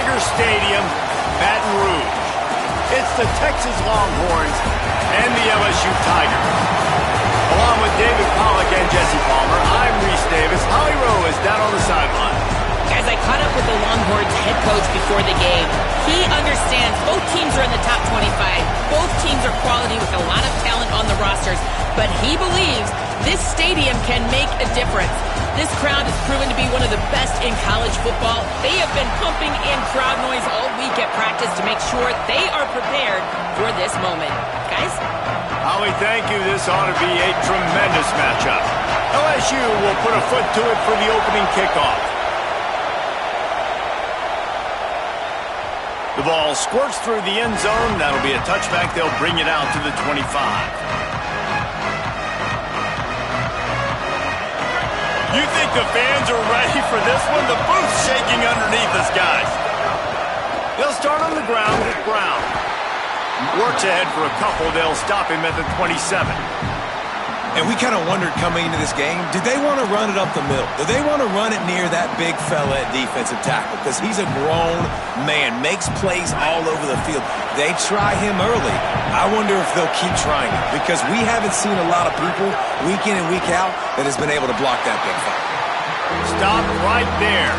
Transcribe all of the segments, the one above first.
Tiger Stadium, Baton Rouge. It's the Texas Longhorns and the LSU Tigers. Along with David Pollack and Jesse Palmer, I'm Reese Davis. Holly Rowe is down on the sideline. As I caught up with the Longhorns head coach before the game, he understands both teams are in the top 25. Both teams are quality with a lot of talent on the rosters, but he believes this stadium can make a difference. This crowd has proven to be one of the best in college football. They have been pumping in crowd noise all week at practice to make sure they are prepared for this moment. Guys? Holly, thank you. This ought to be a tremendous matchup. LSU will put a foot to it for the opening kickoff. The ball squirts through the end zone. That'll be a touchback. They'll bring it out to the 25. You think the fans are ready for this one? The booth's shaking underneath us, guys. They'll start on the ground with Brown. Works ahead for a couple. They'll stop him at the 27. And we kind of wondered coming into this game, did they want to run it up the middle? Do they want to run it near that big fella at defensive tackle? Because he's a grown man, makes plays all over the field. They try him early. I wonder if they'll keep trying it, because we haven't seen a lot of people week in and week out that has been able to block that big fella. Stop right there.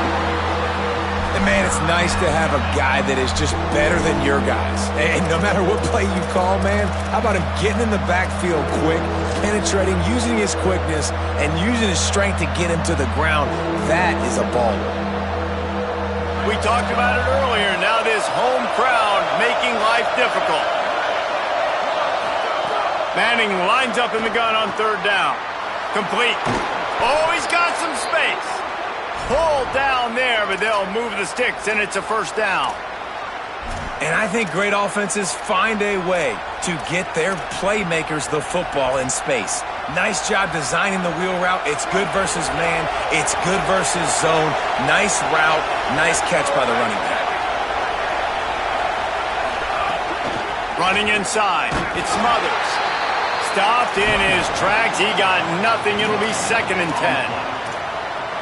And man, it's nice to have a guy that is just better than your guys. And no matter what play you call, man, how about him getting in the backfield quick, penetrating, using his quickness, and using his strength to get him to the ground? That is a baller. We talked about it earlier. Now this home crowd making life difficult. Manning lines up in the gun on third down. Complete. Oh, he's got some space. Pull down there, but they'll move the sticks, and it's a first down. And I think great offenses find a way to get their playmakers the football in space. Nice job designing the wheel route. It's good versus man. It's good versus zone. Nice route. Nice catch by the running back. Running inside. It's Smothers. Stopped in his tracks. He got nothing. It'll be 2nd and 10.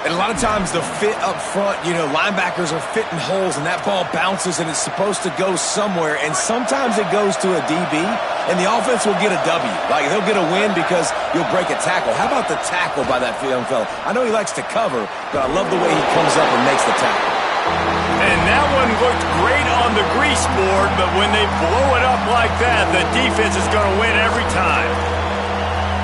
And a lot of times the fit up front, you know, linebackers are fitting holes and that ball bounces and it's supposed to go somewhere, and sometimes it goes to a DB and the offense will get a W. Like, they'll get a win because you'll break a tackle. How about the tackle by that young fella? I know he likes to cover, but I love the way he comes up and makes the tackle. And that one looked great on the grease board, but when they blow it up like that, the defense is going to win every time.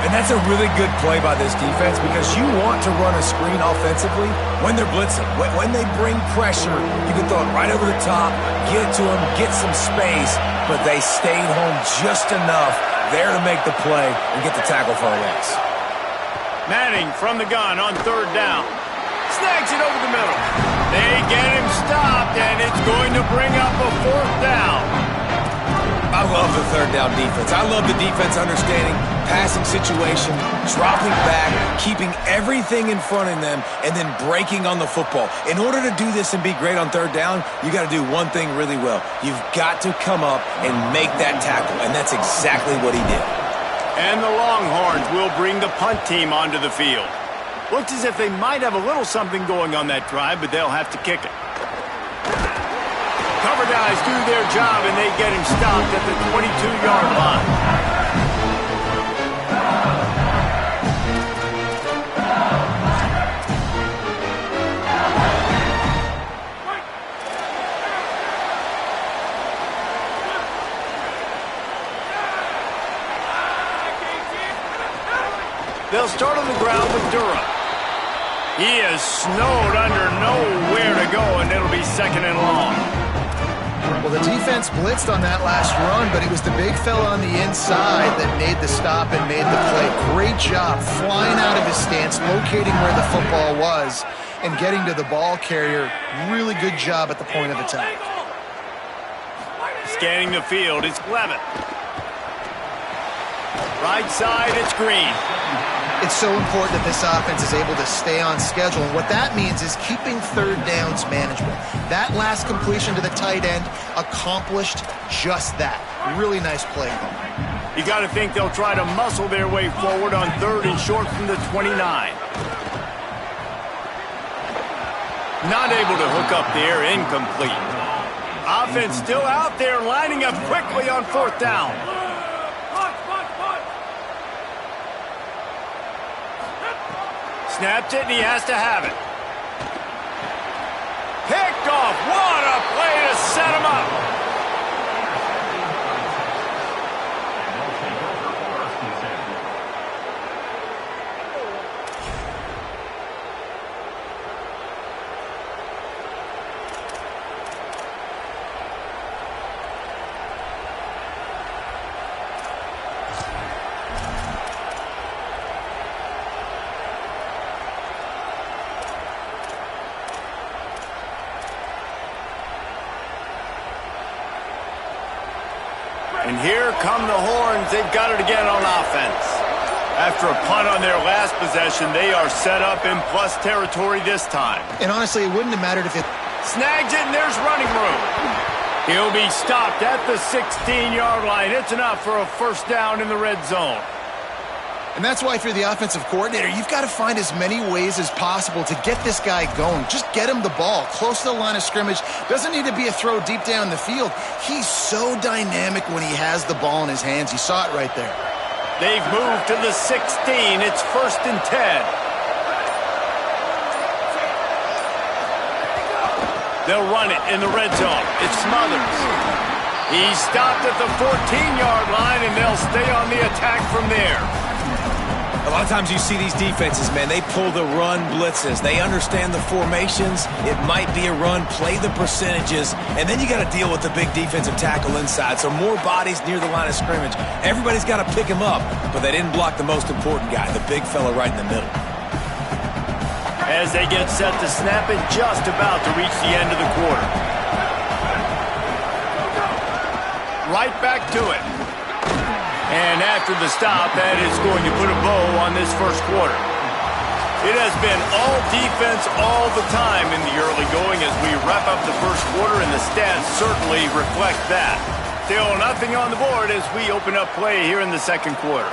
And that's a really good play by this defense, because you want to run a screen offensively when they're blitzing. When they bring pressure, you can throw it right over the top, get it to them, get some space, but they stayed home just enough there to make the play and get the tackle for a loss. Manning from the gun on third down. Snags it over the middle. They get him stopped, and it's going to bring up a 4th down. I love the third down defense. I love the defense understanding passing situation, dropping back, keeping everything in front of them, and then breaking on the football. In order to do this and be great on third down, you got to do one thing really well. You've got to come up and make that tackle, and that's exactly what he did. And the Longhorns will bring the punt team onto the field. Looks as if they might have a little something going on that drive, but they'll have to kick it. Cover guys do their job, and they get him stopped at the 22-yard line. They'll start on the ground with Durham. He is snowed under, nowhere to go, and it'll be 2nd and long. Well, the defense blitzed on that last run, but it was the big fella on the inside that made the stop and made the play. Great job flying out of his stance, locating where the football was, and getting to the ball carrier. Really good job at the point of attack. Scanning the field, it's Clement. Right side, it's Green. It's so important that this offense is able to stay on schedule, and what that means is keeping third downs manageable. That last completion to the tight end accomplished just that. Really nice play call. You got to think they'll try to muscle their way forward on 3rd and short from the 29. Not able to hook up there, incomplete. Offense still out there, lining up quickly on 4th down. Snapped it, and he has to have it. Picked off. What a play to set him up. And here come the horns. They've got it again on offense. After a punt on their last possession, they are set up in plus territory this time. And honestly, it wouldn't have mattered if it... Snags it, and there's running room. He'll be stopped at the 16-yard line. It's enough for a 1st down in the red zone. And that's why if you're the offensive coordinator, you've got to find as many ways as possible to get this guy going. Just get him the ball close to the line of scrimmage. Doesn't need to be a throw deep down the field. He's so dynamic when he has the ball in his hands. You saw it right there. They've moved to the 16. It's 1st and 10. They'll run it in the red zone. It's Smothers. He's stopped at the 14-yard line, and they'll stay on the attack from there. A lot of times you see these defenses, man, they pull the run blitzes. They understand the formations. It might be a run, play the percentages, and then you got to deal with the big defensive tackle inside. So more bodies near the line of scrimmage. Everybody's got to pick him up, but they didn't block the most important guy, the big fella right in the middle. As they get set to snap it, just about to reach the end of the quarter. Right back to it. And after the stop, that is going to put a bow on this 1st quarter. It has been all defense all the time in the early going as we wrap up the 1st quarter, and the stats certainly reflect that. Still nothing on the board as we open up play here in the 2nd quarter.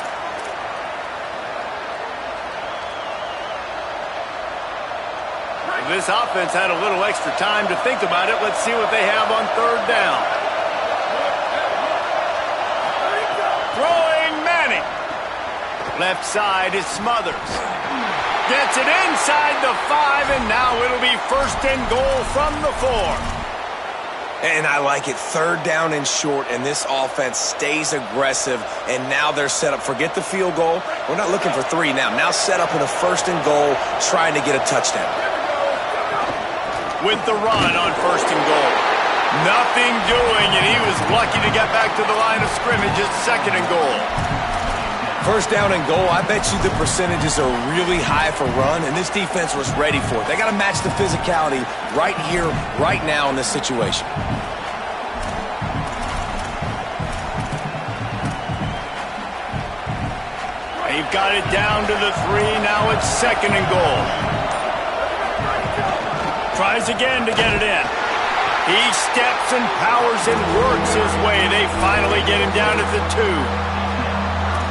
This offense had a little extra time to think about it. Let's see what they have on 3rd down. Throwing Manning. Left side is Smothers. Gets it inside the 5, and now it'll be 1st and goal from the 4. And I like it. 3rd down and short, and this offense stays aggressive, and now they're set up. Forget the field goal. We're not looking for 3 now. Now set up in a 1st and goal, trying to get a touchdown. With the run on 1st and goal. Nothing doing, and he was lucky to get back to the line of scrimmage at 2nd and goal. 1st down and goal, I bet you the percentages are really high for run, and this defense was ready for it. They got to match the physicality right here, right now in this situation. They've got it down to the 3, now it's 2nd and goal. Tries again to get it in. He steps and powers and works his way. They finally get him down at the 2.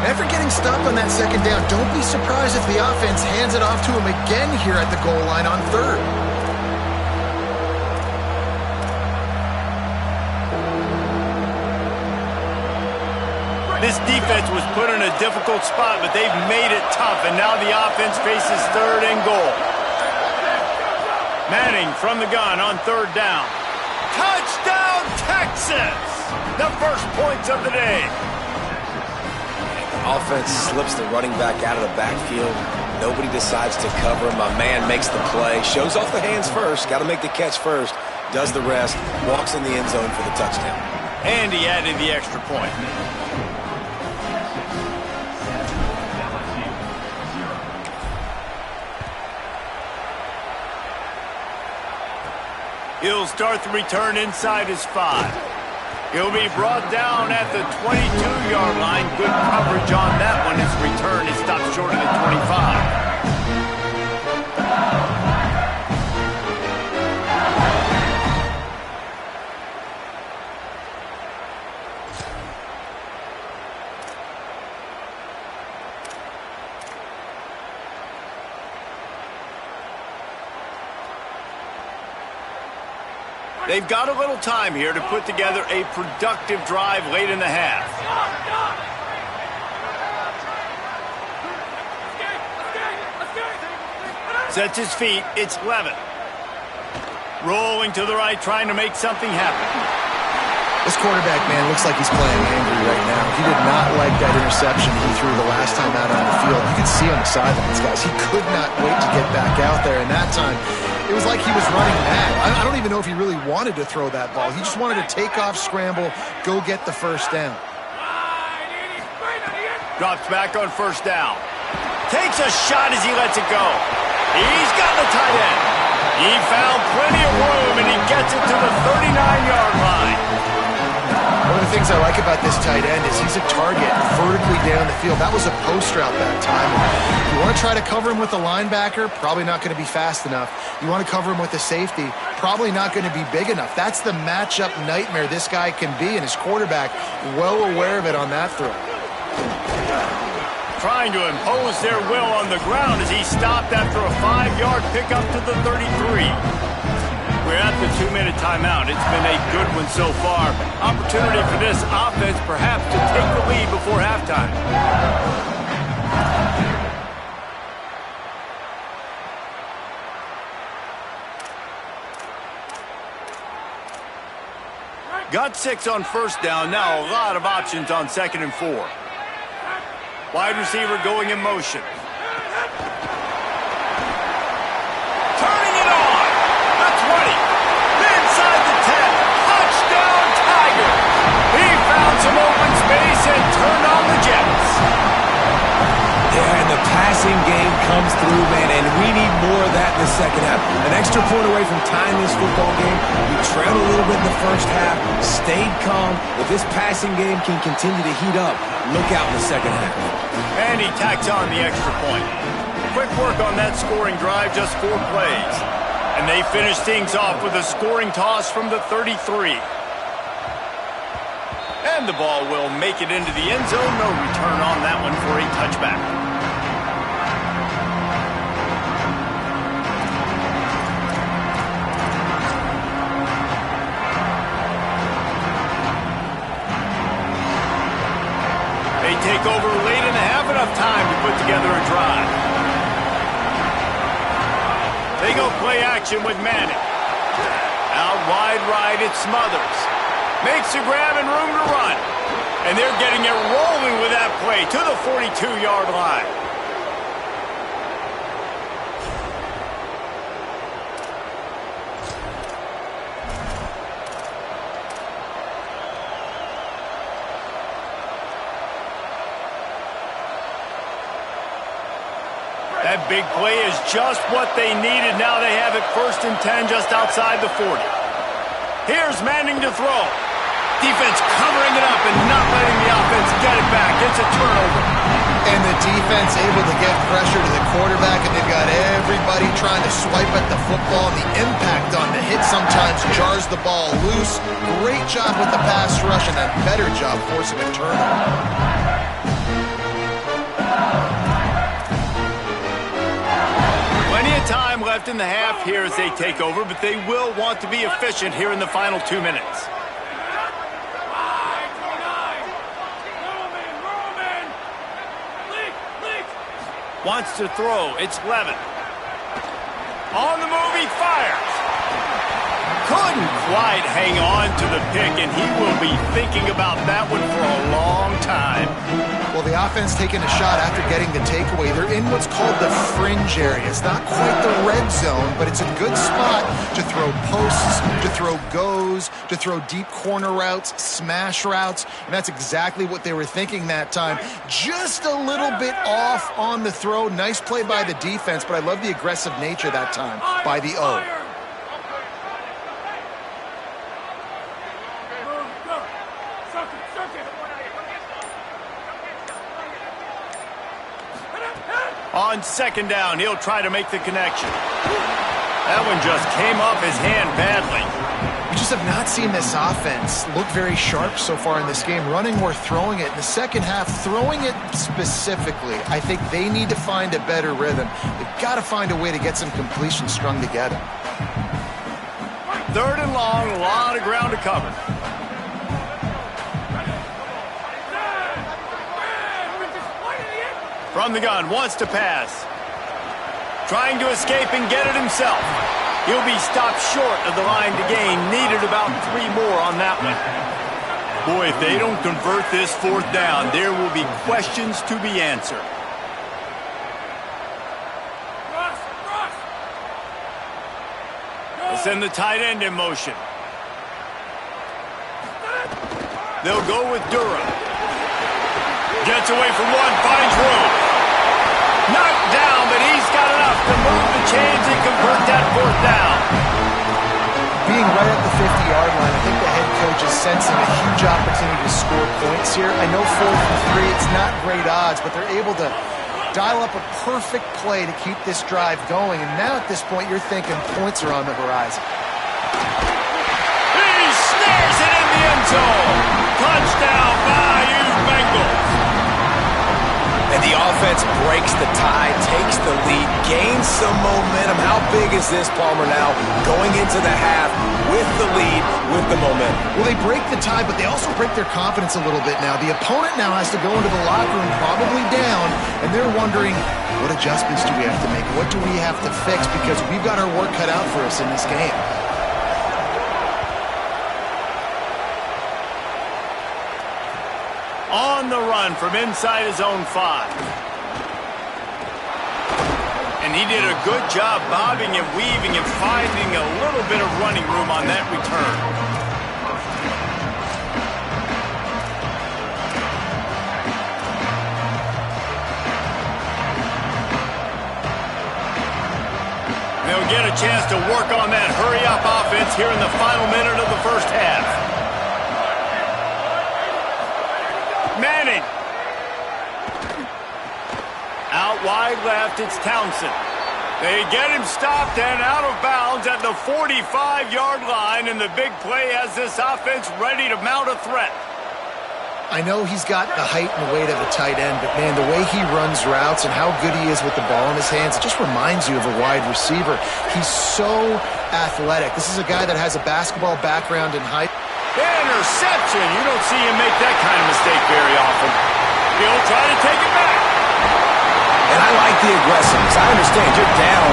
After getting stopped on that 2nd down, don't be surprised if the offense hands it off to him again here at the goal line on 3rd. This defense was put in a difficult spot, but they've made it tough, and now the offense faces 3rd and goal. Manning from the gun on 3rd down. Touchdown, Texas! The first points of the day. Offense slips the running back out of the backfield. Nobody decides to cover him. My man makes the play. Shows off the hands first. Got to make the catch first. Does the rest. Walks in the end zone for the touchdown. And he added the extra point. He'll start the return inside his 5. He'll be brought down at the 22-yard line. Good coverage on that one. His return is stopped short of the 25. They've got a little time here to put together a productive drive late in the half. Sets his feet. It's Levin. Rolling to the right, trying to make something happen. This quarterback, man, looks like he's playing angry right now. He did not like that interception he threw the last time out on the field. You could see on the sidelines, guys. He could not wait to get back out there. And that time, it was like he was running mad. I don't even know if he really wanted to throw that ball. He just wanted to take off, scramble, go get the first down. Drops back on first down. Takes a shot as he lets it go. He's got the tight end. He found plenty of room, and he gets it to the 39-yard line. One of the things I like about this tight end is he's a target vertically down the field. That was a post route that time. If you want to try to cover him with a linebacker, probably not going to be fast enough. You want to cover him with a safety, probably not going to be big enough. That's the matchup nightmare this guy can be, and his quarterback well aware of it on that throw. Trying to impose their will on the ground as he stopped after a 5-yard pickup to the 33. We're at the 2-minute timeout. It's been a good one so far. Opportunity for this offense perhaps to take the lead before halftime. Got 6 on first down. Now a lot of options on 2nd and 4. Wide receiver going in motion. Turning it on. The 20. Inside the 10. Touchdown, Tiger. He found some open space and turned on the Jets. Yeah, and the passing game comes through, man, and we need more of that in the second half. An extra point away from tying this football game. We trailed a little bit in the first half, stayed calm. If this passing game can continue to heat up, look out in the second half. And he tacks on the extra point. Quick work on that scoring drive, just 4 plays. And they finish things off with a scoring toss from the 33. And the ball will make it into the end zone. No return on that one for a touchback. They take over late in the half, enough time to put together a drive. They go play action with Manning. Out wide right, it's Smothers. Makes the grab and room to run. And they're getting it rolling with that play to the 42-yard line. That big play is just what they needed. Now they have it 1st and 10 just outside the 40. Here's Manning to throw. Defense covering it up and not letting the offense get it back. It's a turnover. And the defense able to get pressure to the quarterback, and they've got everybody trying to swipe at the football. The impact on the hit sometimes jars the ball loose. Great job with the pass rush, and a better job forcing a turnover. Plenty of time left in the half here as they take over, but they will want to be efficient here in the final 2 minutes. Wants to throw. It's Levin. On the move, he fires. Couldn't quite hang on to the pick, and he will be thinking about that one for a long time. Well, the offense taking a shot after getting the takeaway. They're in what's called the fringe area. It's not quite the red zone, but it's a good spot to throw posts, to throw goes, to throw deep corner routes, smash routes. And that's exactly what they were thinking that time. Just a little bit off on the throw. Nice play by the defense, but I love the aggressive nature that time by the O. On 2nd down, he'll try to make the connection. That one just came off his hand badly. We just have not seen this offense look very sharp so far in this game, running or throwing it. In the second half, throwing it specifically, I think they need to find a better rhythm. They've got to find a way to get some completions strung together. 3rd and long, a lot of ground to cover. From the gun, wants to pass. Trying to escape and get it himself. He'll be stopped short of the line to gain. Needed about 3 more on that one. Boy, if they don't convert this 4th down, there will be questions to be answered. They'll send the tight end in motion. They'll go with Durham. Gets away from one, finds room. Knocked down, but he's got enough to move the chains and convert that 4th down. Being right at the 50-yard line, I think the head coach is sensing a huge opportunity to score points here. I know 4th and 3, it's not great odds, but they're able to dial up a perfect play to keep this drive going. And now at this point, you're thinking points are on the horizon. He snares it in the end zone. Touchdown, Bayou Bengals. And the offense breaks the tie, takes the lead, gains some momentum. How big is this, Palmer, now going into the half with the lead, with the momentum? Well, they break the tie, but they also break their confidence a little bit now. The opponent now has to go into the locker room probably down, and they're wondering, what adjustments do we have to make? What do we have to fix? Because we've got our work cut out for us in this game. On the run from inside his own 5. And he did a good job bobbing and weaving and finding a little bit of running room on that return. They'll get a chance to work on that hurry-up offense here in the final minute of the 1st half. Manning. Out wide left, it's Townsend. They get him stopped and out of bounds at the 45-yard line, and the big play has this offense ready to mount a threat. I know he's got the height and weight of a tight end, but man, the way he runs routes and how good he is with the ball in his hands, it just reminds you of a wide receiver. He's so athletic. This is a guy that has a basketball background in height. Interception. You don't see him make that kind of mistake very often. He'll try to take it back. And I like the aggressiveness. I understand you're down,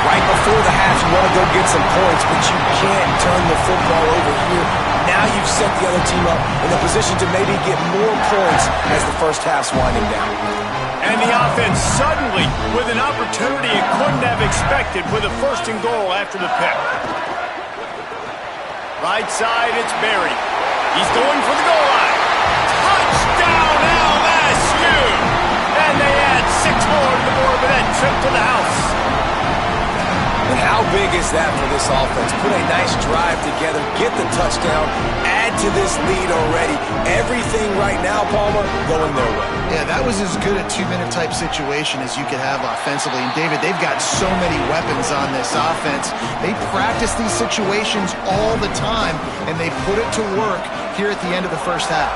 right before the half. You want to go get some points, but you can't turn the football over here. Now you've set the other team up in a position to maybe get more points as the 1st half's winding down. And the offense suddenly with an opportunity it couldn't have expected with a 1st and goal after the pick. Right side, it's Berry. He's going for the goal line. Touchdown, LSU! And they add 6 more to the board with that trip to the house. And how big is that for this offense? Put a nice drive together, get the touchdown, add to this lead already. Everything right now, Palmer, going their way. Yeah, that was as good a 2-minute type situation as you could have offensively. And David, they've got so many weapons on this offense. They practice these situations all the time, and they put it to work here at the end of the 1st half.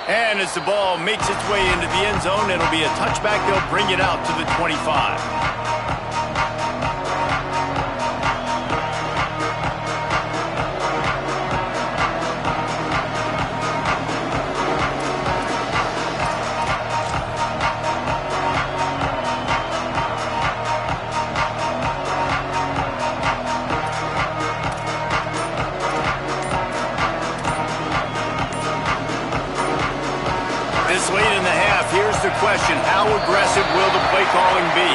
And as the ball makes its way into the end zone, it'll be a touchback. They'll bring it out to the 25. This late in the half, here's the question. How aggressive will the play calling be?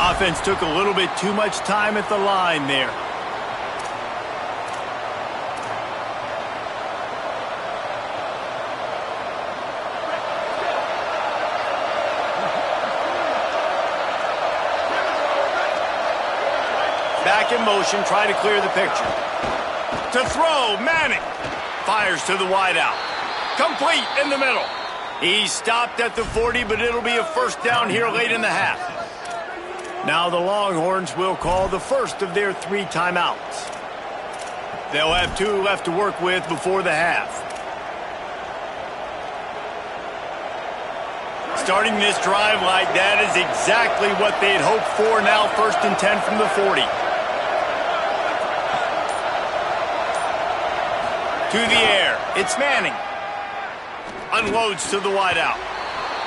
Offense took a little bit too much time at the line there. Back in motion, try to clear the picture. To throw, Manning. Fires to the wideout. Complete in the middle. He stopped at the 40, but it'll be a 1st down here late in the half. Now the Longhorns will call the first of their 3 timeouts. They'll have 2 left to work with before the half. Starting this drive like that is exactly what they'd hoped for. Now 1st and 10 from the 40. To the air. It's Manning. Unloads to the wideout.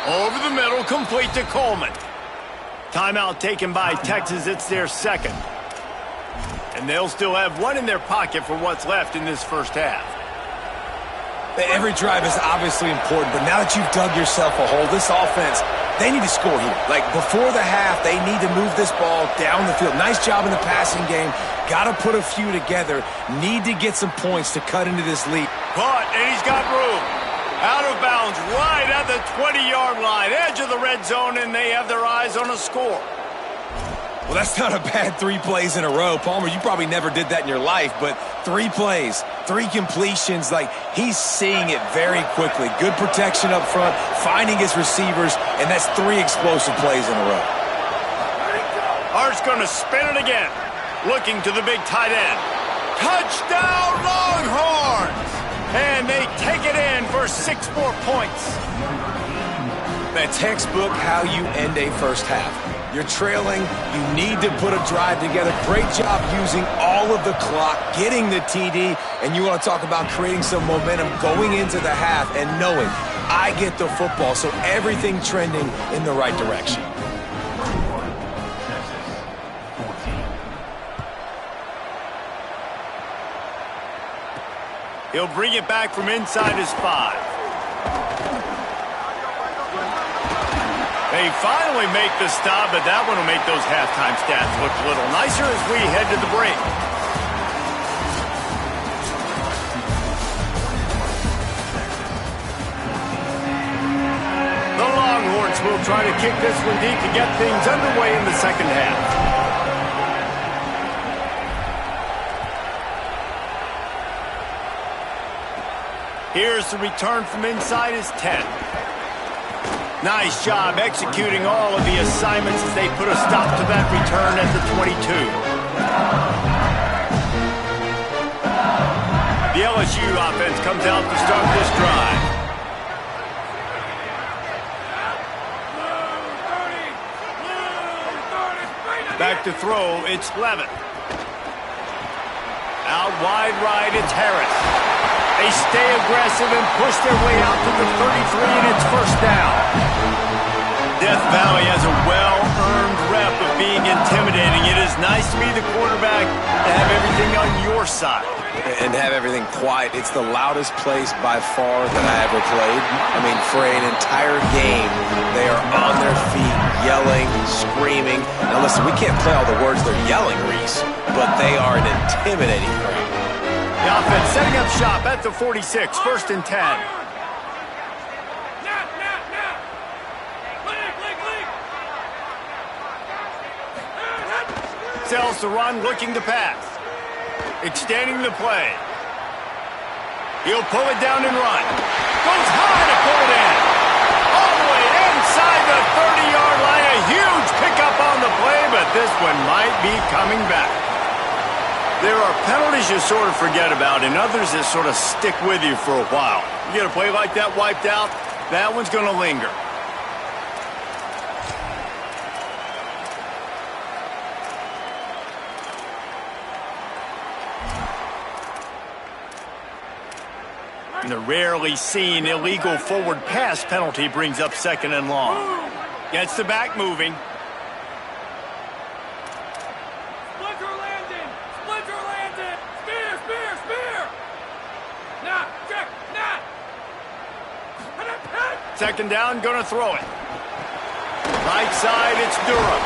Over the middle, complete to Coleman. Timeout taken by Texas. It's their second. And they'll still have one in their pocket for what's left in this first half. Every drive is obviously important, but now that you've dug yourself a hole, this offense, they need to score here. Like, before the half, they need to move this ball down the field. Nice job in the passing game. Got to put a few together. Need to get some points to cut into this lead. Caught, and he's got room. Out of bounds, right at the 20-yard line. Edge of the red zone, and they have their eyes on a score. Well, that's not a bad 3 plays in a row. Palmer, you probably never did that in your life, but 3 plays, 3 completions, like he's seeing it very quickly. Good protection up front, finding his receivers, and that's 3 explosive plays in a row. Hart's going to spin it again. Looking to the big tight end. Touchdown, Longhorns! And they take it in for 6 more points. That textbook how you end a first half. You're trailing. You need to put a drive together. Great job using all of the clock, getting the TD, and you want to talk about creating some momentum going into the half and knowing I get the football, so everything trending in the right direction. He'll bring it back from inside his 5. They finally make the stop, but that one will make those halftime stats look a little nicer as we head to the break. The Longhorns will try to kick this one deep to get things underway in the second half. Here's the return from inside his 10. Nice job executing all of the assignments as they put a stop to that return at the 22. The LSU offense comes out to start this drive. Back to throw, it's Levitt. Out wide right, it's Harris. They stay aggressive and push their way out to the 33, and it's first down. Death Valley has a well-earned rep of being intimidating. It is nice to be the quarterback, to have everything on your side. And have everything quiet. It's the loudest place by far that I ever played. I mean, for an entire game, they are on their feet, yelling, screaming. Now listen, we can't play all the words they're yelling, Reese, but they are an intimidating crowd. The offense setting up shop at the 46, 1st and 10. Sells the run, looking to pass. Extending the play. He'll pull it down and run. Goes high to pull it in. All the way inside the 30-yard line. A huge pickup on the play, but this one might be coming back. There are penalties you sort of forget about and others that sort of stick with you for a while. You get a play like that wiped out, that one's going to linger. And the rarely seen illegal forward pass penalty brings up 2nd and long. Gets the back moving. Second down, gonna throw it. Right side, it's Durham.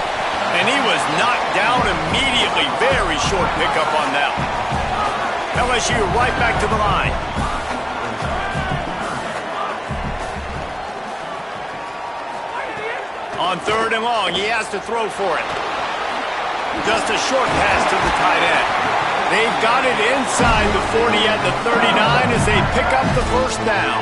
And he was knocked down immediately. Very short pickup on that one. LSU right back to the line. On 3rd and long, he has to throw for it. Just a short pass to the tight end. They've got it inside the 40 at the 39 as they pick up the first down.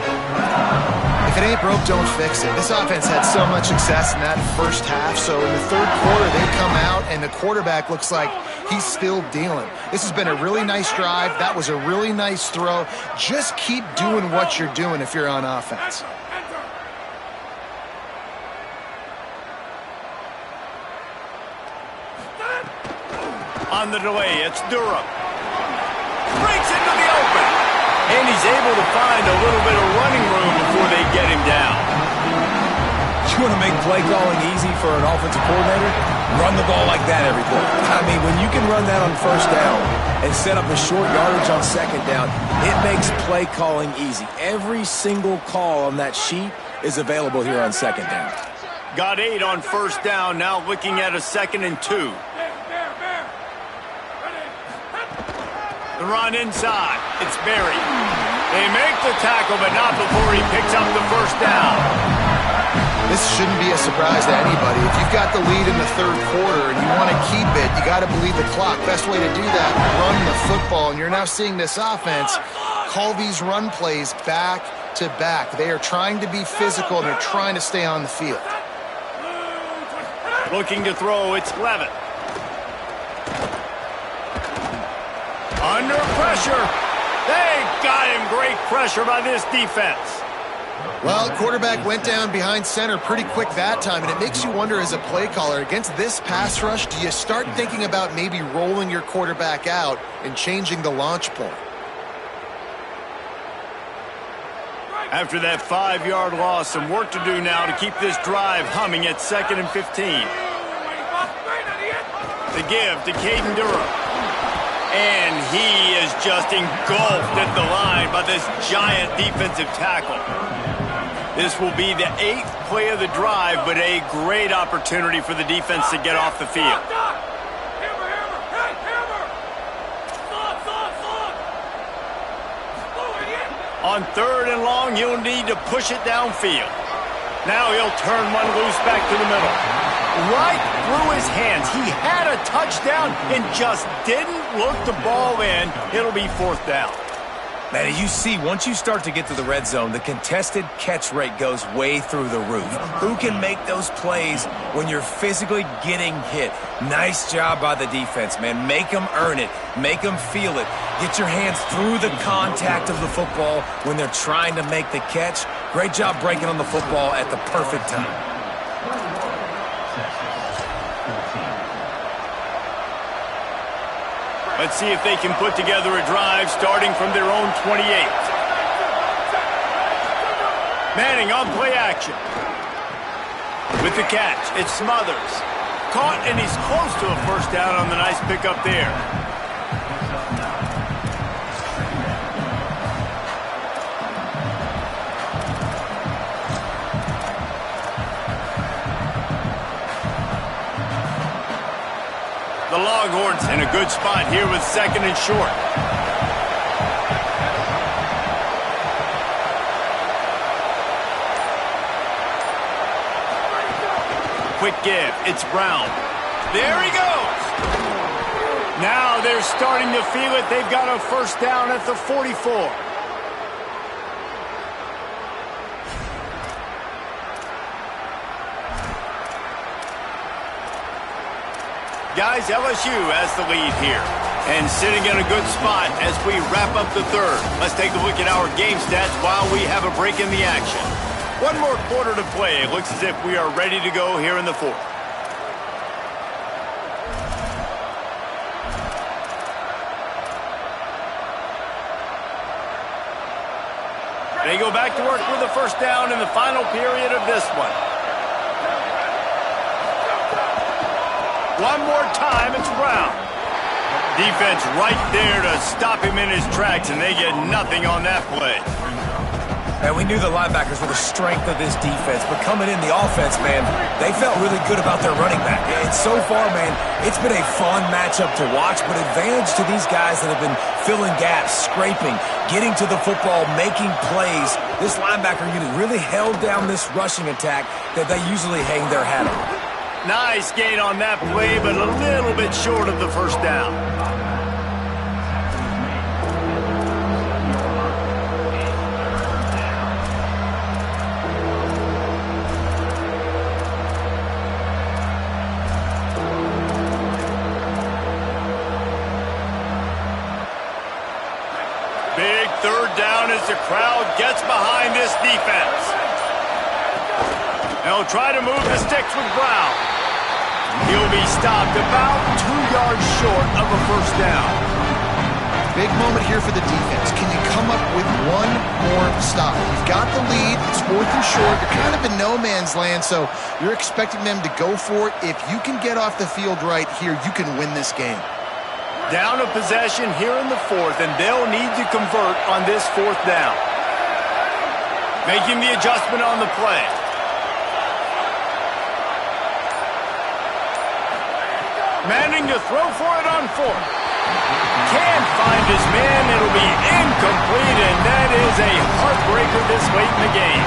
If it ain't broke, don't fix it. This offense had so much success in that first half, so in the 3rd quarter, they come out, and the quarterback looks like he's still dealing. This has been a really nice drive. That was a really nice throw. Just keep doing what you're doing if you're on offense. On the delay, it's Durham. Breaks into the open. And he's able to find a little bit of running room before they get him down. You want to make play calling easy for an offensive coordinator? Run the ball like that every play. I mean, when you can run that on first down and set up a short yardage on second down, it makes play calling easy. Every single call on that sheet is available here on second down. Got 8 on first down, now looking at a 2nd and 2. The run inside. It's Berry. They make the tackle, but not before he picks up the first down. This shouldn't be a surprise to anybody. If you've got the lead in the third quarter and you want to keep it, you got to bleed the clock. Best way to do that, run the football. And you're now seeing this offense call these run plays back to back. They are trying to be physical, and they're trying to stay on the field. Looking to throw, it's Levitt. Under pressure. They got him. Great pressure by this defense. Well, quarterback went down behind center pretty quick that time, and it makes you wonder as a play caller, against this pass rush, do you start thinking about maybe rolling your quarterback out and changing the launch point? After that 5-yard loss, some work to do now to keep this drive humming at 2nd and 15. The give to Caden Durham. And he is just engulfed at the line by this giant defensive tackle. This will be the 8th play of the drive, but a great opportunity for the defense to get off the field. On 3rd and long, he'll need to push it downfield. Now he'll turn one loose back to the middle. Right through his hands. He had a touchdown and just didn't look the ball in. It'll be 4th down. Man, as you see, once you start to get to the red zone, the contested catch rate goes way through the roof. Who can make those plays when you're physically getting hit? Nice job by the defense, man. Make them earn it. Make them feel it. Get your hands through the contact of the football when they're trying to make the catch. Great job breaking on the football at the perfect time. Let's see if they can put together a drive starting from their own 28. Manning on play action. With the catch, it's Smothers. Caught, and he's close to a first down on the nice pickup there. The Longhorns in a good spot here with 2nd and short. Quick give. It's Brown. There he goes. Now they're starting to feel it. They've got a first down at the 44. Guys, LSU has the lead here and sitting in a good spot as we wrap up the 3rd. Let's take a look at our game stats while we have a break in the action. One more quarter to play. It looks as if we are ready to go here in the 4th. They go back to work with a first down in the final period of this one. One more time, it's Brown. Defense right there to stop him in his tracks, and they get nothing on that play. And we knew the linebackers were the strength of this defense, but coming in the offense, man, they felt really good about their running back. And so far, man, it's been a fun matchup to watch, but advantage to these guys that have been filling gaps, scraping, getting to the football, making plays. This linebacker unit really held down this rushing attack that they usually hang their hat on. Nice gain on that play, but a little bit short of the first down. Big 3rd down as the crowd gets behind this defense. They'll try to move the sticks with Brown. He'll be stopped about 2 yards short of a first down. Big moment here for the defense. Can you come up with one more stop? You've got the lead. It's 4th and short. You're kind of in no man's land, so you're expecting them to go for it. If you can get off the field right here, you can win this game. Down a possession here in the 4th, and they'll need to convert on this 4th down. Making the adjustment on the play. Manning to throw for it on 4th. Can't find his man. It'll be incomplete, and that is a heartbreaker this late in the game.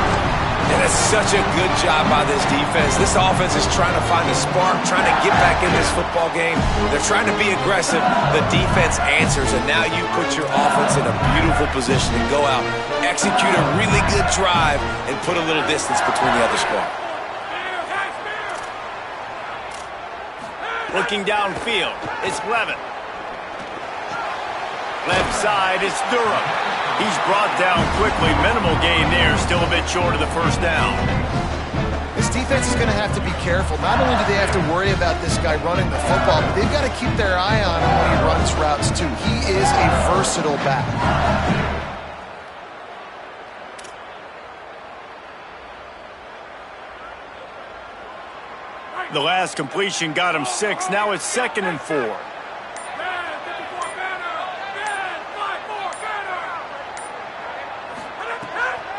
And it's such a good job by this defense. This offense is trying to find a spark, trying to get back in this football game. They're trying to be aggressive. The defense answers, and now you put your offense in a beautiful position to go out, execute a really good drive, and put a little distance between the other squad. Looking downfield, it's Levin. Left side, it's Durham. He's brought down quickly. Minimal gain there, still a bit short of the first down. This defense is going to have to be careful. Not only do they have to worry about this guy running the football, but they've got to keep their eye on him when he runs routes too. He is a versatile back. The last completion got him 6. Now it's 2nd and 4.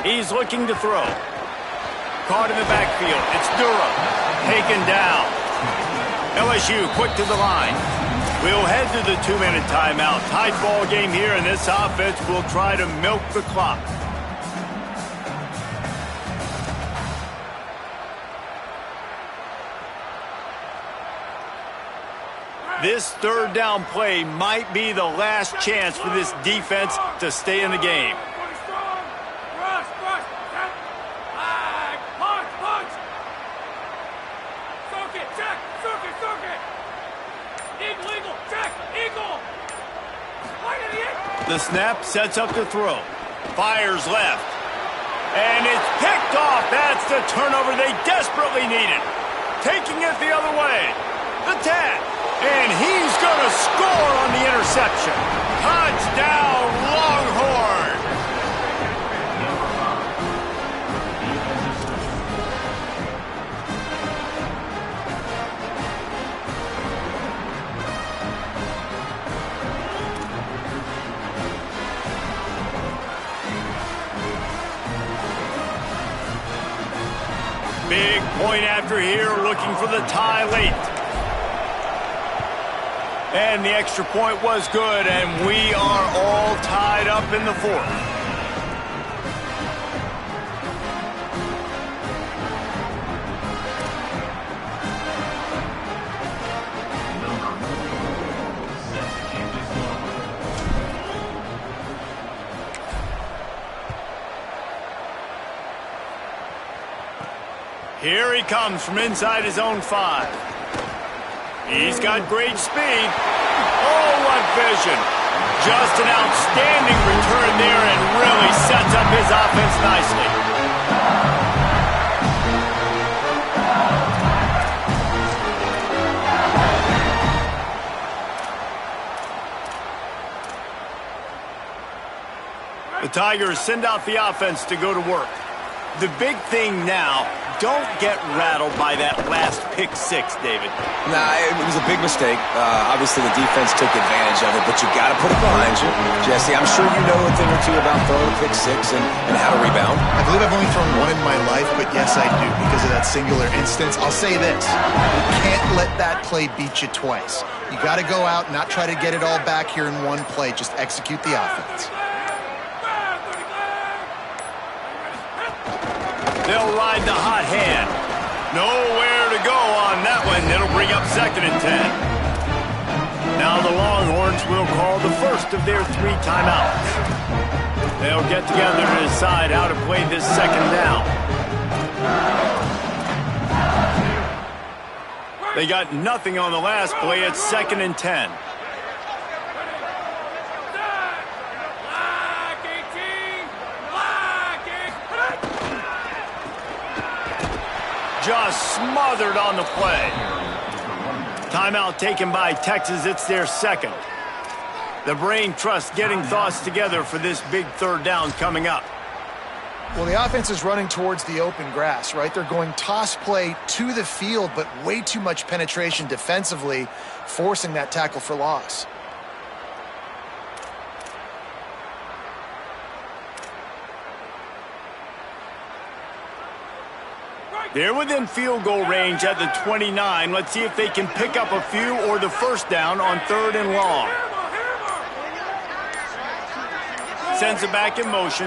He's looking to throw. Caught in the backfield. It's Durham. Taken down. LSU quick to the line. We'll head to the 2-minute timeout. Tight ball game here, and this offense will try to milk the clock. This 3rd down play might be the last chance for this defense to stay in the game. The snap sets up to throw. Fires left. And it's picked off. That's the turnover they desperately needed. Taking it the other way. The 10. And he's going to score on the interception. Touchdown, Longhorn. Big point after here, looking for the tie late. And the extra point was good, and we are all tied up in the 4th. Here he comes from inside his own 5. He's got great speed. Oh, what vision. Just an outstanding return there and really sets up his offense nicely. The Tigers send out the offense to go to work. The big thing now, don't get rattled by that last pick 6, David. Nah, it was a big mistake. Obviously, the defense took advantage of it, but you got to put it behind you. Jesse, I'm sure you know a thing or two about throwing a pick 6 and how to rebound. I believe I've only thrown one in my life, but yes, I do because of that singular instance. I'll say this. You can't let that play beat you twice. You got to go out and not try to get it all back here in one play. Just execute the offense. They'll ride the hot hand. Nowhere to go on that one. It'll bring up 2nd and 10. Now the Longhorns will call the first of their 3 timeouts. They'll get together to decide how to play this 2nd down. They got nothing on the last play. It's 2nd and 10. Just smothered on the play. Timeout taken by Texas. It's their second. The brain trust getting thoughts together for this big third down coming up. Well, the offense is running towards the open grass, right? They're going toss play to the field, but way too much penetration defensively, forcing that tackle for loss. They're within field goal range at the 29. Let's see if they can pick up a few or the first down on 3rd and long. Sends it back in motion.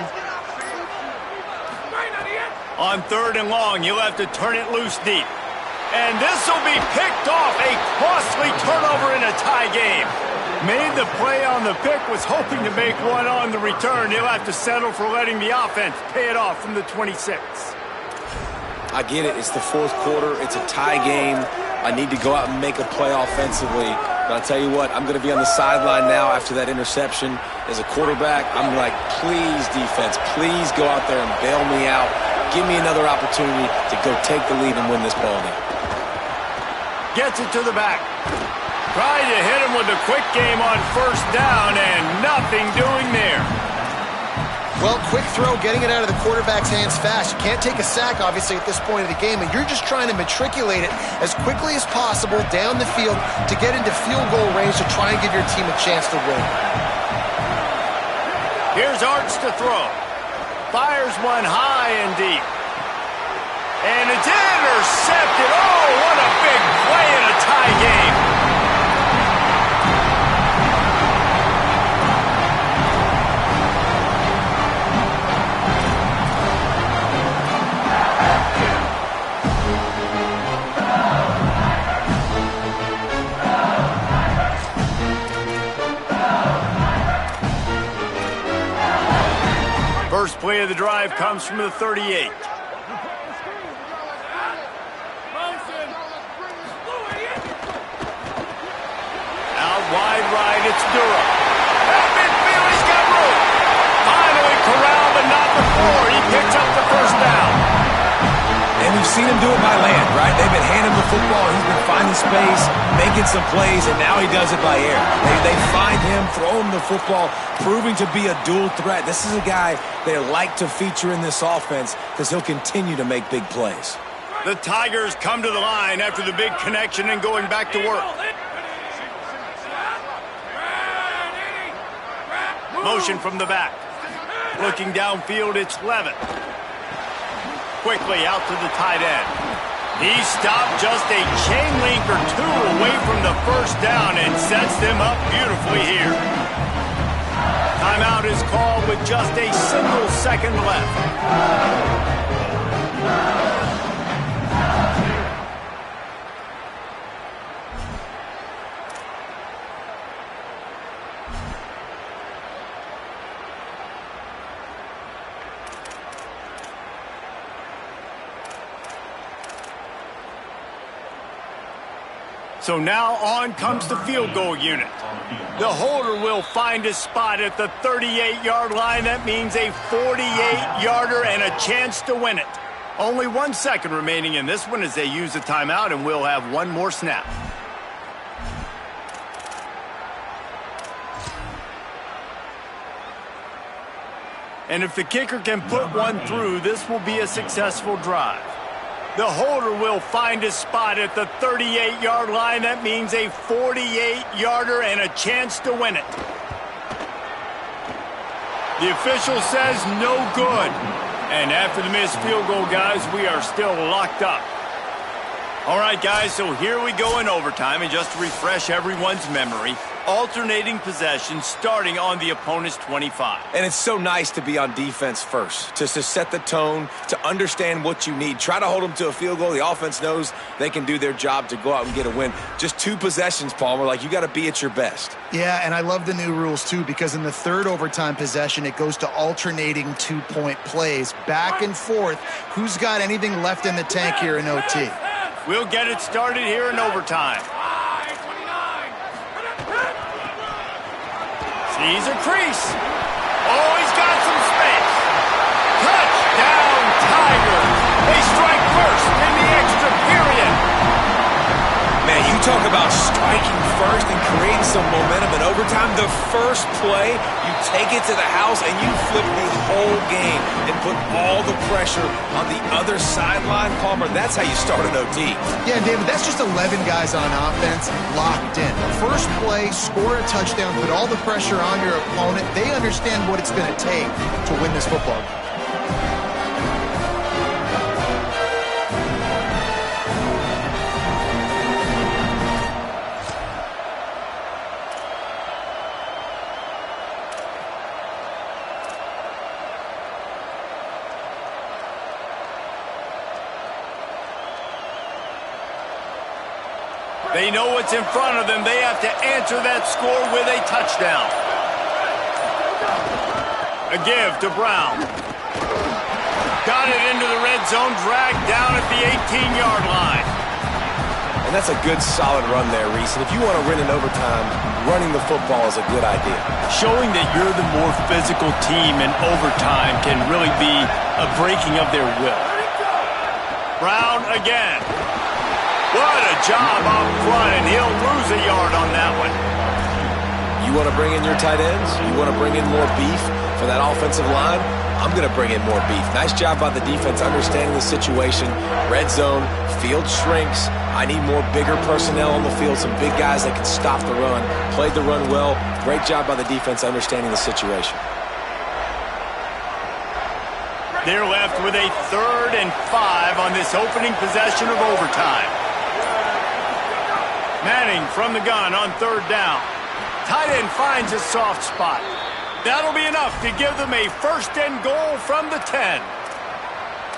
On 3rd and long, you'll have to turn it loose deep. And this will be picked off. A costly turnover in a tie game. Made the play on the pick, was hoping to make one on the return. He'll have to settle for letting the offense pay it off from the 26. I get it. It's the 4th quarter. It's a tie game. I need to go out and make a play offensively. But I'll tell you what, I'm going to be on the sideline now after that interception. As a quarterback, I'm like, please, defense, please go out there and bail me out. Give me another opportunity to go take the lead and win this ball game. Gets it to the back. Tried to hit him with a quick game on 1st down, and nothing doing there. Well, quick throw, getting it out of the quarterback's hands fast. You can't take a sack, obviously, at this point of the game, and you're just trying to matriculate it as quickly as possible down the field to get into field goal range to try and give your team a chance to win. Here's Arts to throw. Fires one high and deep. And it's intercepted. Oh, what a big play in a tie game. First play of the drive comes from the 38. Out wide right, it's Durham. At midfield, he's got room. Finally corralled, but not before. He picks up the first down. And we've seen him do it by land, right? They've been handing him the football. He's been finding space, making some plays, and now he does it by air. They find him, throw him the football, proving to be a dual threat. This is a guy they like to feature in this offense because he'll continue to make big plays. The Tigers come to the line after the big connection and going back to work. Motion from the back. Looking downfield, it's Levin. Quickly out to the tight end. He stopped just a chain link or two away from the first down and sets them up beautifully here. Timeout is called with just a single second left. So now on comes the field goal unit. The holder will find a spot at the 38-yard line. That means a 48-yarder and a chance to win it. Only 1 second remaining in this one as they use the timeout, and we'll have one more snap. And if the kicker can put one through, this will be a successful drive. The holder will find a spot at the 38-yard line. That means a 48-yarder and a chance to win it. The official says no good. And after the missed field goal, guys, we are still locked up. All right, guys, so here we go in overtime. And just to refresh everyone's memory, alternating possession starting on the opponent's 25. And it's so nice to be on defense first, to set the tone, to understand what you need. Try to hold them to a field goal. The offense knows they can do their job to go out and get a win. Just 2 possessions, Palmer. Like, you got to be at your best. Yeah, and I love the new rules, too, because in the third overtime possession, it goes to alternating 2-point plays. Back and forth. Who's got anything left in the tank here in OT? We'll get it started here in overtime. Sees a crease. Oh, he's got some space. Touchdown, Tigers. They strike first in the extra period. Man, you talk about first and creating some momentum in overtime. The first play, you take it to the house and you flip the whole game and put all the pressure on the other sideline. Palmer, that's how you start an OT. Yeah, David, that's just 11 guys on offense locked in. First play, score a touchdown, put all the pressure on your opponent. They understand what it's going to take to win this football game. They know what's in front of them. They have to answer that score with a touchdown. A give to Brown. Got it into the red zone, dragged down at the 18-yard line. And that's a good, solid run there, Reese. And if you want to win in overtime, running the football is a good idea. Showing that you're the more physical team in overtime can really be a breaking of their will. Brown again. What a job up front, and he'll lose a yard on that one. You want to bring in your tight ends? You want to bring in more beef for that offensive line? I'm going to bring in more beef. Nice job by the defense understanding the situation. Red zone, field shrinks. I need more bigger personnel on the field, some big guys that can stop the run. Played the run well. Great job by the defense understanding the situation. They're left with a 3rd and 5 on this opening possession of overtime. Manning from the gun on 3rd down. Tight end finds a soft spot. That'll be enough to give them a 1st and goal from the 10.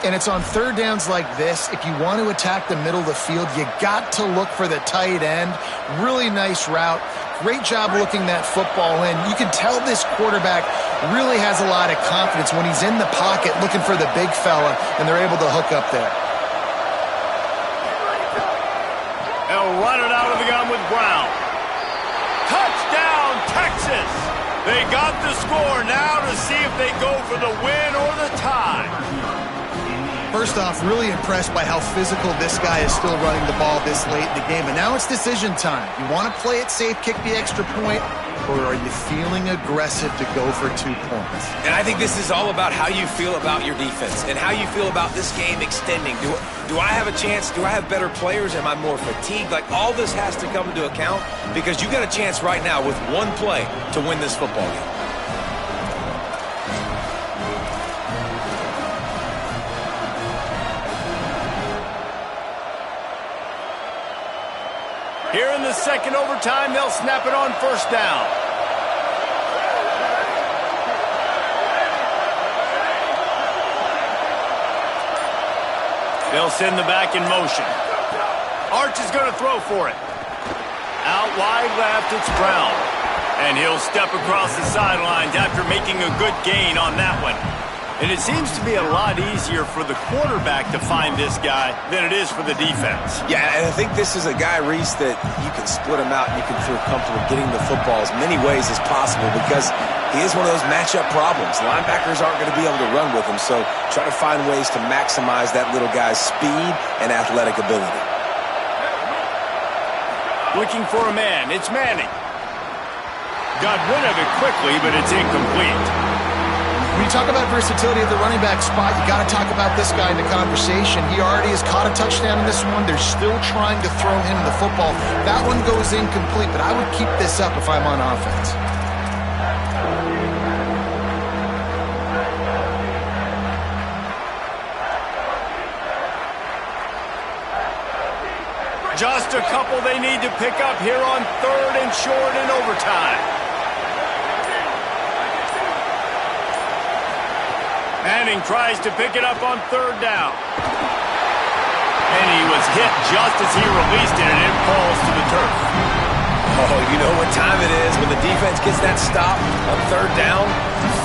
And it's on 3rd downs like this. If you want to attack the middle of the field, you got to look for the tight end. Really nice route. Great job looking that football in. You can tell this quarterback really has a lot of confidence when he's in the pocket looking for the big fella, and they're able to hook up there. They'll run it out of the gun with Brown. Touchdown, Texas! They got the score now to see if they go for the win or the tie. First off, really impressed by how physical this guy is still running the ball this late in the game. And now it's decision time. You want to play it safe, kick the extra point, or are you feeling aggressive to go for 2 points? And I think this is all about how you feel about your defense and how you feel about this game extending. Do I have a chance? Do I have better players? Am I more fatigued? Like, all this has to come into account because you got a chance right now with one play to win this football game. Here in the 2nd overtime, they'll snap it on 1st down. They'll send the back in motion. Arch is going to throw for it. Out wide left, it's Brown. And he'll step across the sidelines after making a good gain on that one. And it seems to be a lot easier for the quarterback to find this guy than it is for the defense. Yeah, and I think this is a guy, Reese, that you can split him out and you can feel comfortable getting the football as many ways as possible because he is one of those matchup problems. Linebackers aren't going to be able to run with him, so try to find ways to maximize that little guy's speed and athletic ability. Looking for a man. It's Manning. Got rid of it quickly, but it's incomplete. When you talk about versatility at the running back spot, you got to talk about this guy in the conversation. He already has caught a touchdown in this one. They're still trying to throw him the football. That one goes incomplete, but I would keep this up if I'm on offense. Just a couple they need to pick up here on 3rd and short in overtime. Manning tries to pick it up on 3rd down. And he was hit just as he released it, and it falls to the turf. Oh, you know what time it is when the defense gets that stop on 3rd down.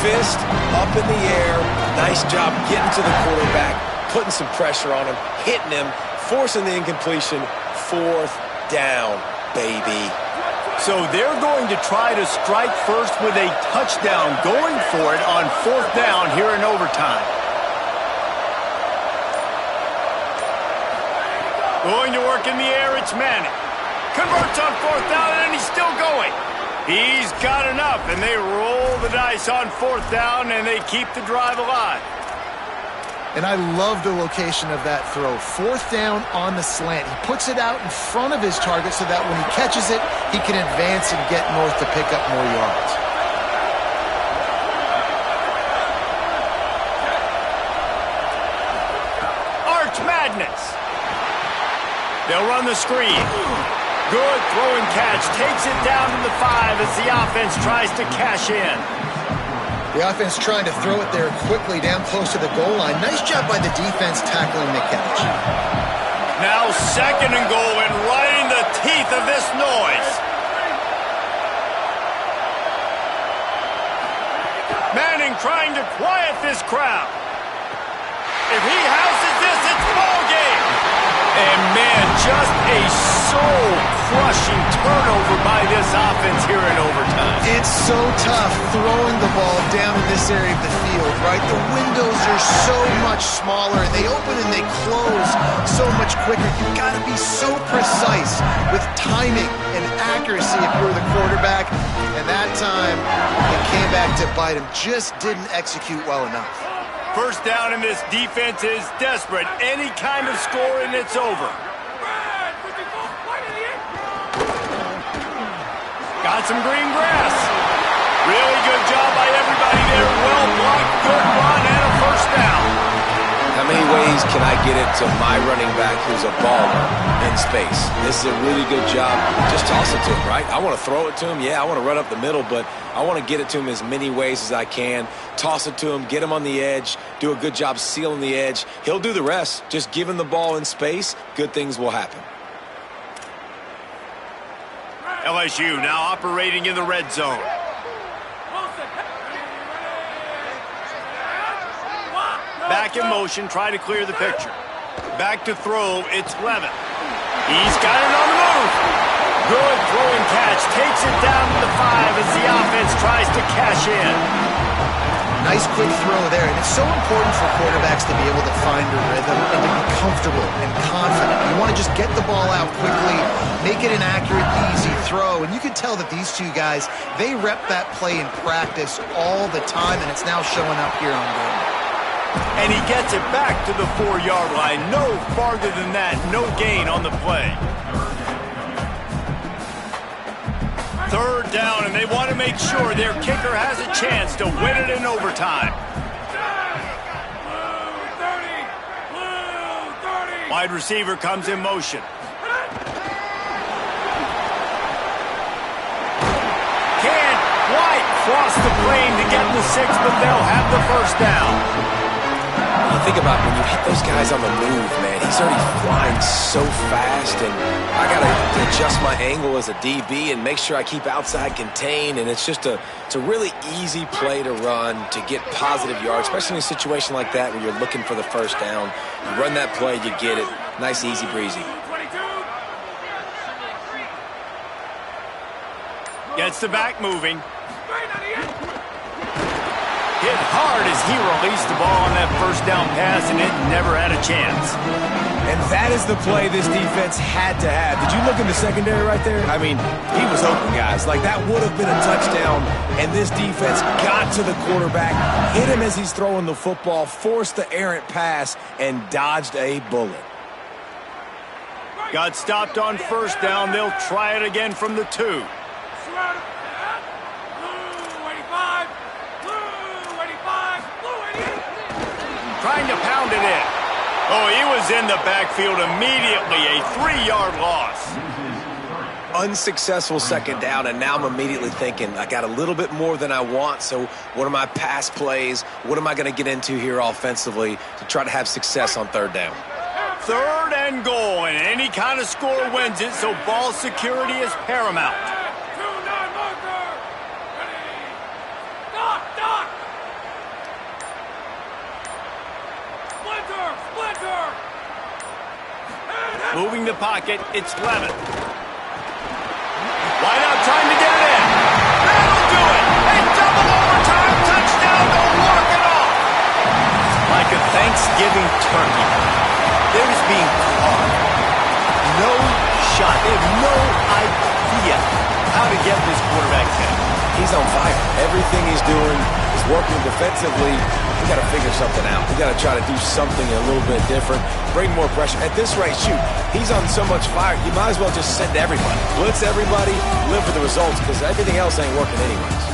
Fist up in the air. Nice job getting to the quarterback, putting some pressure on him, hitting him, forcing the incompletion. 4th down, baby. So they're going to try to strike first with a touchdown, going for it on 4th down here in overtime. Going to work in the air, it's Manning. Converts on 4th down, and he's still going. He's got enough, and they roll the dice on 4th down, and they keep the drive alive. And I love the location of that throw. 4th down on the slant. He puts it out in front of his target so that when he catches it, he can advance and get north to pick up more yards. Arch Madness. They'll run the screen. Good throw and catch. Takes it down to the 5 as the offense tries to cash in. The offense trying to throw it there quickly down close to the goal line. Nice job by the defense tackling the catch. Now 2nd and goal and right in the teeth of this noise. Manning trying to quiet this crowd. If he houses this, it's ball game. And man, just a soul-crushing turnover by this offense here in overtime. It's so tough throwing the ball down in this area of the field, right? The windows are so much smaller, and they open and they close so much quicker. You've got to be so precise with timing and accuracy if you're the quarterback. And that time, it came back to bite him. Just didn't execute well enough. 1st down, and this defense is desperate. Any kind of score, and it's over. Got some green grass. Really good job by everybody there. Well blocked, good run, and a 1st down. How many ways can I get it to my running back who's a baller in space? This is a really good job. Just toss it to him, right? I want to throw it to him. Yeah, I want to run up the middle, but I want to get it to him as many ways as I can. Toss it to him, get him on the edge, do a good job sealing the edge. He'll do the rest. Just give him the ball in space, good things will happen. LSU now operating in the red zone. Back in motion, try to clear the picture. Back to throw, it's Levin. He's got it on the move. Good throw and catch, takes it down to the 5 as the offense tries to cash in. Nice quick throw there, and it's so important for quarterbacks to be able to find a rhythm and to be comfortable and confident. You want to just get the ball out quickly, make it an accurate, easy throw, and you can tell that these two guys, they rep that play in practice all the time, and it's now showing up here on game. And he gets it back to the 4-yard line. No farther than that, no gain on the play. 3rd down, and they want to make sure their kicker has a chance to win it in overtime. Wide receiver comes in motion. Can't quite cross the plane to get the 6, but they'll have the 1st down. You think about when you hit those guys on the move, man, he's already flying so fast, and I got to adjust my angle as a DB and make sure I keep outside contained, and it's a really easy play to run to get positive yards, especially in a situation like that where you're looking for the 1st down. You run that play, you get it. Nice, easy breezy. Gets the back moving. Hit hard as he released the ball on that 1st down pass, and it never had a chance. And that is the play this defense had to have. Did you look in the secondary right there? I mean, he was open, guys. Like, that would have been a touchdown, and this defense got to the quarterback, hit him as he's throwing the football, forced the errant pass, and dodged a bullet. Got stopped on 1st down. They'll try it again from the 2. Trying to pound it in. Oh, he was in the backfield immediately. A 3-yard loss. Unsuccessful 2nd down, and now I'm immediately thinking, I got a little bit more than I want, so what are my pass plays? What am I going to get into here offensively to try to have success on 3rd down? 3rd and goal, and any kind of score wins it, so ball security is paramount. Moving the pocket, it's Levin. Wide out, trying to get in. That'll do it. And double overtime touchdown. They'll walk it off. Like a Thanksgiving turkey. They're just being caught. No shot. They have no idea how to get this quarterback set. He's on fire. Everything he's doing is working defensively. We got to figure something out. We got to try to do something a little bit different, bring more pressure. At this rate, shoot, he's on so much fire, you might as well just send everybody. Blitz everybody, live for the results, because everything else ain't working anyways.